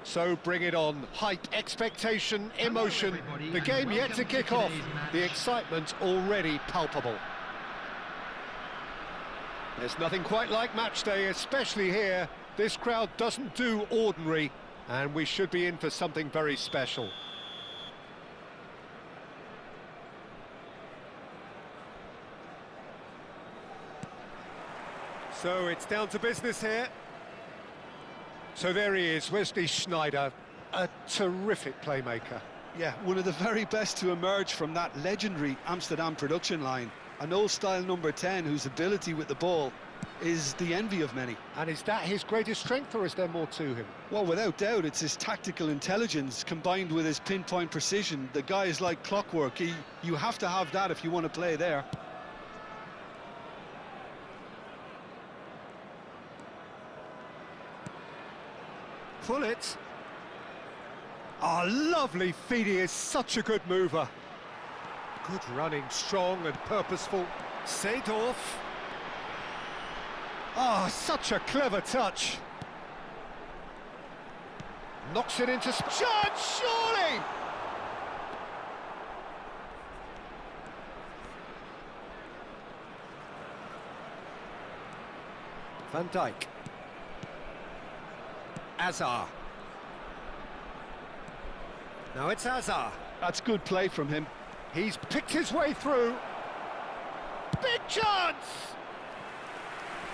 So bring it on. Hype, expectation, emotion. The game yet to kick off. The excitement already palpable. There's nothing quite like match day, especially here. This crowd doesn't do ordinary, and we should be in for something very special. So it's down to business here. So there he is, Wesley Sneijder, a terrific playmaker. Yeah, one of the very best to emerge from that legendary Amsterdam production line. An old-style number 10 whose ability with the ball is the envy of many. And is that his greatest strength, or is there more to him? Well, without doubt, it's his tactical intelligence combined with his pinpoint precision. The guy is like clockwork. You have to have that if you want to play there. Pull it. Oh, lovely feed. He is such a good mover. Good running, strong and purposeful. Seedorf. Oh, such a clever touch. Knocks it into... Chance, surely! Van Dijk. Azar. Now it's Azar. That's good play from him. He's picked his way through. Big chance!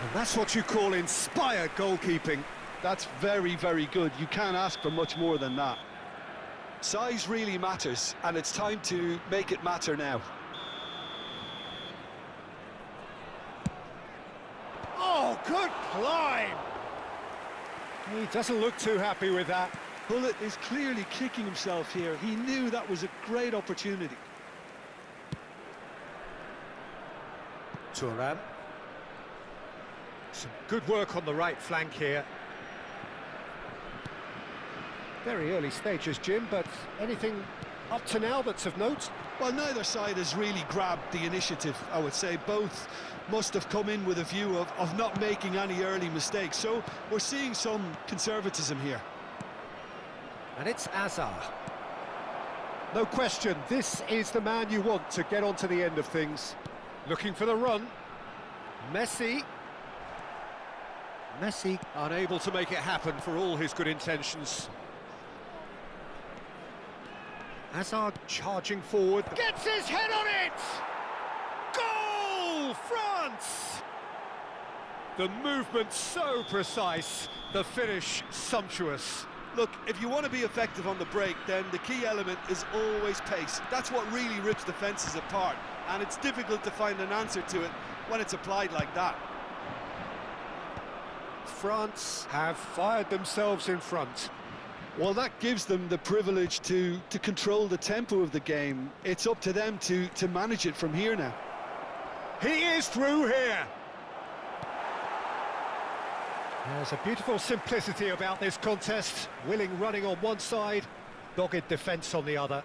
And that's what you call inspired goalkeeping. That's very, very good. You can't ask for much more than that. Size really matters, and it's time to make it matter now. Oh, good climb! He doesn't look too happy with that. Gullit is clearly kicking himself here. He knew that was a great opportunity. Thuram. Some good work on the right flank here. Very early stages, Jim, but anything up to now that's of note? Well, neither side has really grabbed the initiative, I would say. Both must have come in with a view of not making any early mistakes. So we're seeing some conservatism here. And it's Azar. No question, this is the man you want to get onto the end of things. Looking for the run. Messi. Messi unable to make it happen for all his good intentions. Hazard charging forward. Gets his head on it! Goal! France! The movement so precise, the finish sumptuous. Look, if you want to be effective on the break, then the key element is always pace. That's what really rips defences apart, and it's difficult to find an answer to it when it's applied like that. France have fired themselves in front. Well, that gives them the privilege to control the tempo of the game. It's up to them to manage it from here now. He is through here. There's a beautiful simplicity about this contest. Willing running on one side, dogged defence on the other.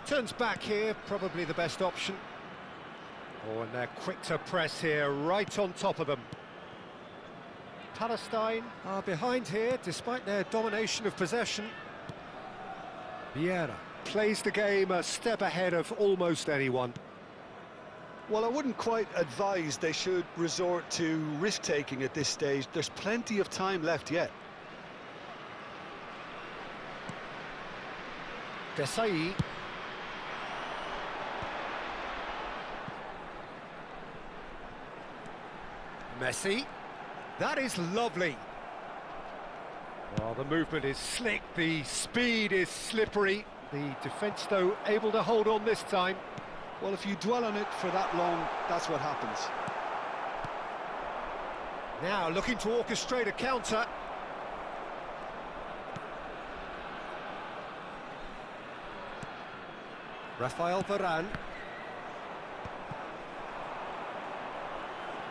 Turns back here, probably the best option. Oh, and they're quick to press here, right on top of them. Palestine are behind here, despite their domination of possession. Vieira plays the game a step ahead of almost anyone. Well, I wouldn't quite advise they should resort to risk-taking at this stage. There's plenty of time left yet. Desai. Messi. That is lovely. Well, the movement is slick, the speed is slippery. The defence, though, able to hold on this time. Well, if you dwell on it for that long, that's what happens. Now looking to orchestrate a counter. Rafael Varane.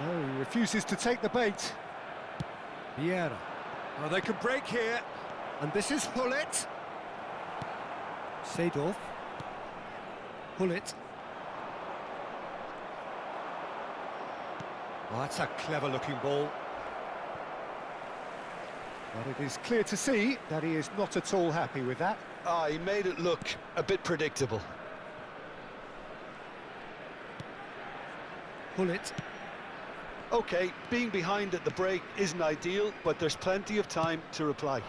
No, he refuses to take the bait. Vieira. Oh, they can break here. And this is Gullit. Seedorf. Gullit. Oh, that's a clever-looking ball. But it is clear to see that he is not at all happy with that. Ah, he made it look a bit predictable. Pull it. OK, being behind at the break isn't ideal, but there's plenty of time to reply.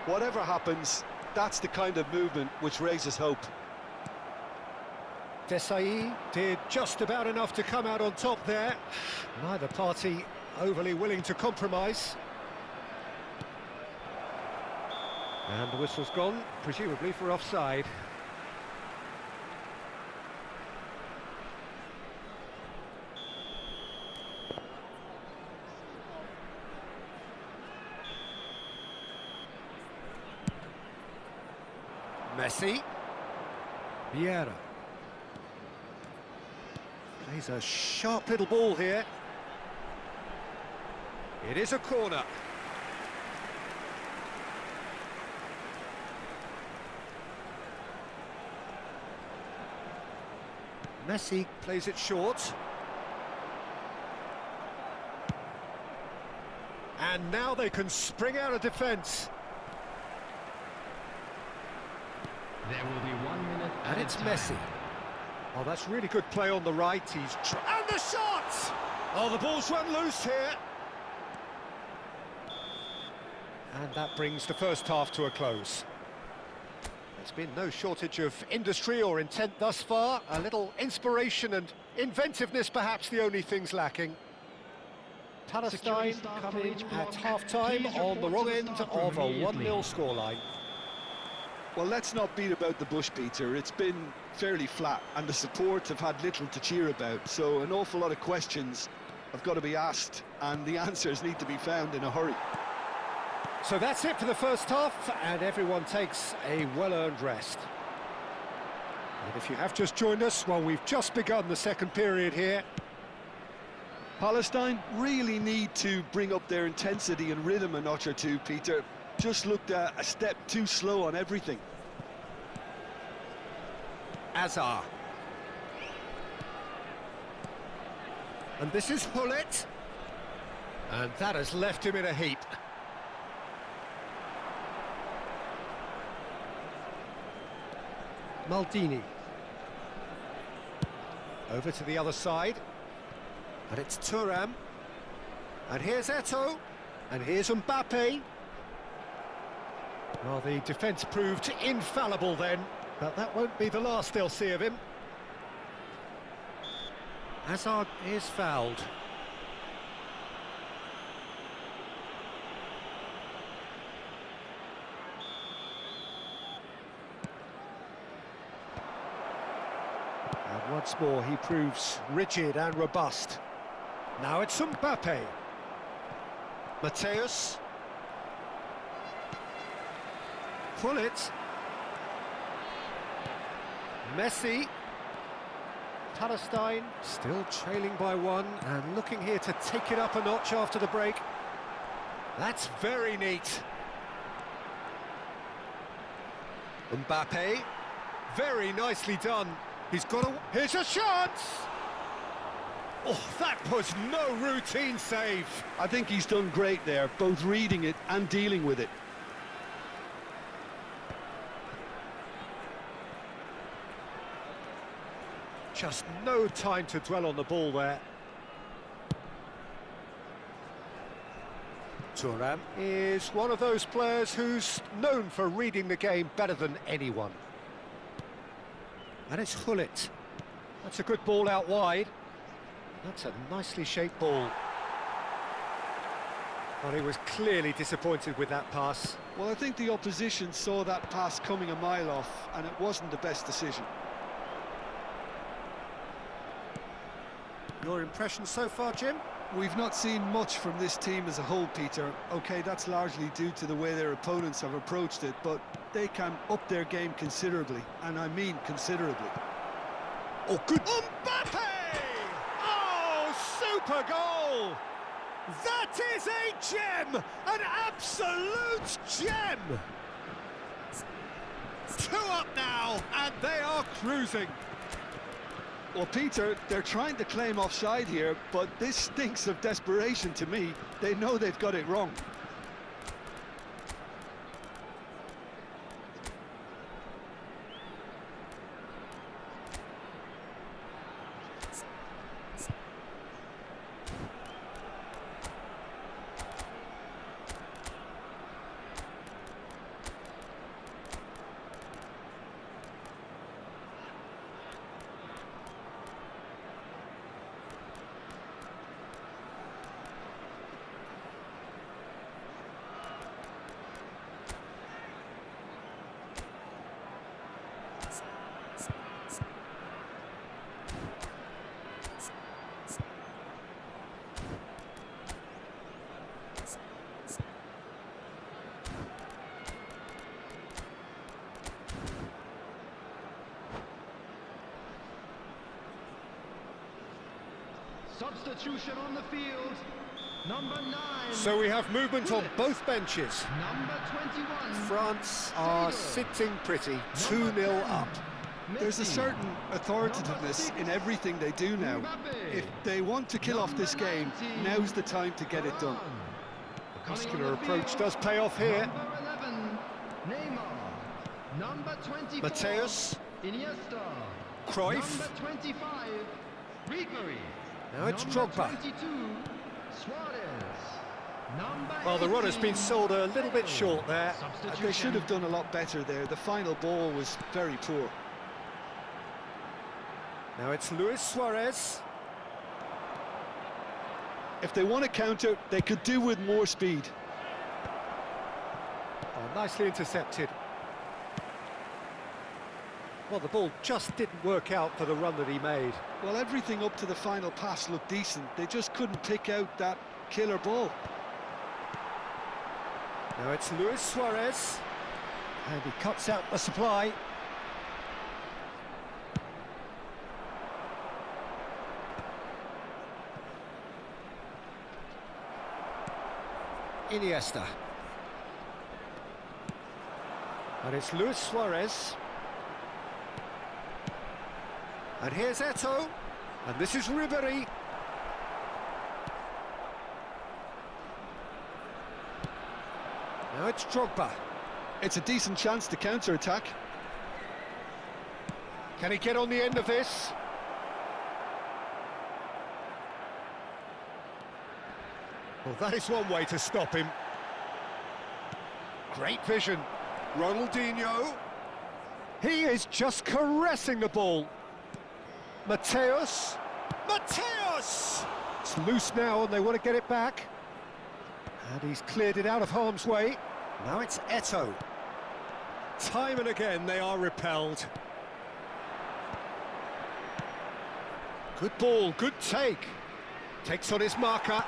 Whatever happens, that's the kind of movement which raises hope. Desailly did just about enough to come out on top there. Neither party overly willing to compromise. And the whistle's gone, presumably for offside. Messi. Vieira. Plays a sharp little ball here. It is a corner. Messi plays it short. And now they can spring out of defence. There will be 1 minute And it's Messi. Oh, that's really good play on the right. And the shot! Oh, the ball's run loose here. And that brings the first half to a close. There's been no shortage of industry or intent thus far. A little inspiration and inventiveness, perhaps the only things lacking. Palestine coming at half-time on the wrong end of a 1-0 scoreline. Well, let's not beat about the bush, Peter. It's been fairly flat, and the support have had little to cheer about. So an awful lot of questions have got to be asked, and the answers need to be found in a hurry. So that's it for the first half, and everyone takes a well-earned rest. And if you have just joined us, well, we've just begun the second period here. Palestine really need to bring up their intensity and rhythm a notch or two, Peter. Just looked a step too slow on everything. Azar. And this is Hullet. And that has left him in a heap. Maldini. Over to the other side. And it's Thuram. And here's Eto'o. And here's Mbappe. Well, the defence proved infallible then, but that won't be the last they'll see of him. Hazard is fouled. And once more he proves rigid and robust. Now it's Mbappe. Mateus. Pull it. Messi. Palestine still trailing by one and looking here to take it up a notch after the break. That's very neat. Mbappe. Very nicely done. He's got a... Here's a shot! Oh, that was no routine save. I think he's done great there, both reading it and dealing with it. Just no time to dwell on the ball there. Thuram is one of those players who's known for reading the game better than anyone. And it's Hullet. That's a good ball out wide. That's a nicely shaped ball. Well, he was clearly disappointed with that pass. Well, I think the opposition saw that pass coming a mile off, and it wasn't the best decision. Your impression so far, Jim? We've not seen much from this team as a whole, Peter. OK, that's largely due to the way their opponents have approached it, but they can up their game considerably, and I mean considerably. Oh, good... Mbappe! Oh, super goal! That is a gem! An absolute gem! 2 up now, and they are cruising. Well, Peter, they're trying to claim offside here, but this stinks of desperation to me. They know they've got it wrong. Substitution on the field. Number 9. So we have movement on both benches. Number 21. France are sitting pretty, 2-0 up. There's a certain authoritativeness in everything they do now. If they want to kill off this game, now's the time to get it done. The muscular approach does pay off here. Number 11. Neymar. Number 24. Mateus. Iniesta. Cruyff. Number 25. Ribery. Now it's Number Drogba. 22. Suarez. Number Well, the run has been 18. sold a little bit short there. They should have done a lot better there. The final ball was very poor. Now it's Luis Suarez. If they want to counter, they could do with more speed. Oh, nicely intercepted. Well, the ball just didn't work out for the run that he made. Well, everything up to the final pass looked decent. They just couldn't pick out that killer ball. Now it's Luis Suarez. And he cuts out the supply. Iniesta. And it's Luis Suarez. And here's Eto'o. And this is Ribery. Now it's Drogba. It's a decent chance to counter-attack. Can he get on the end of this? Well, that is one way to stop him. Great vision. Ronaldinho. He is just caressing the ball. Mateus. Mateus! It's loose now and they want to get it back. And he's cleared it out of harm's way. Now it's Eto'o. Time and again they are repelled. Good ball, good take. Takes on his marker.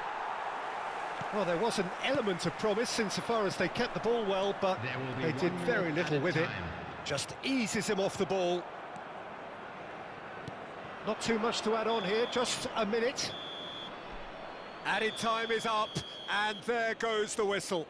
Well, there was an element of promise insofar as they kept the ball well, but There will be they did 1 minute very little added with it. time. Just eases him off the ball. Not too much to add on here, just a minute. Added time is up, and there goes the whistle.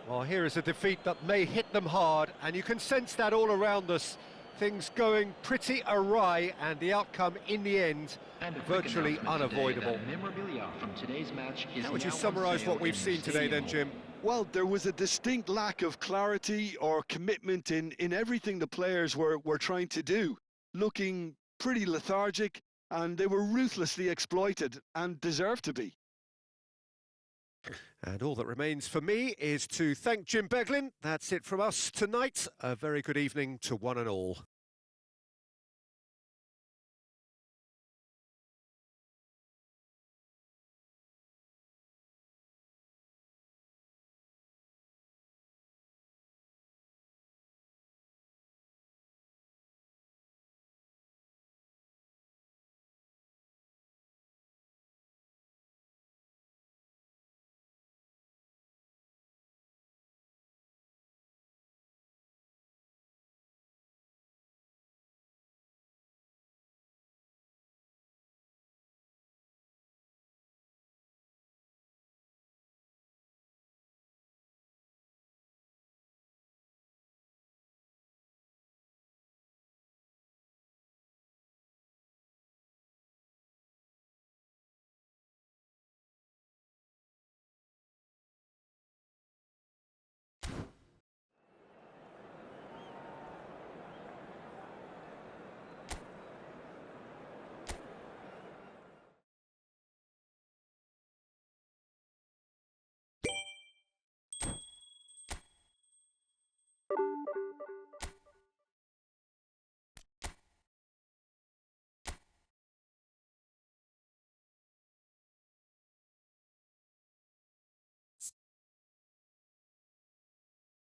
Well, here is a defeat that may hit them hard, and you can sense that all around us. Things going pretty awry, and the outcome in the end And a quick virtually announcement today unavoidable. that memorabilia from today's match is How would you now on summarise sale what we've in seen the today then, stadium. Jim? Well, there was a distinct lack of clarity or commitment in everything the players were trying to do. Looking pretty lethargic, and they were ruthlessly exploited, and deserved to be. And all that remains for me is to thank Jim Beglin. That's it from us tonight. A very good evening to one and all.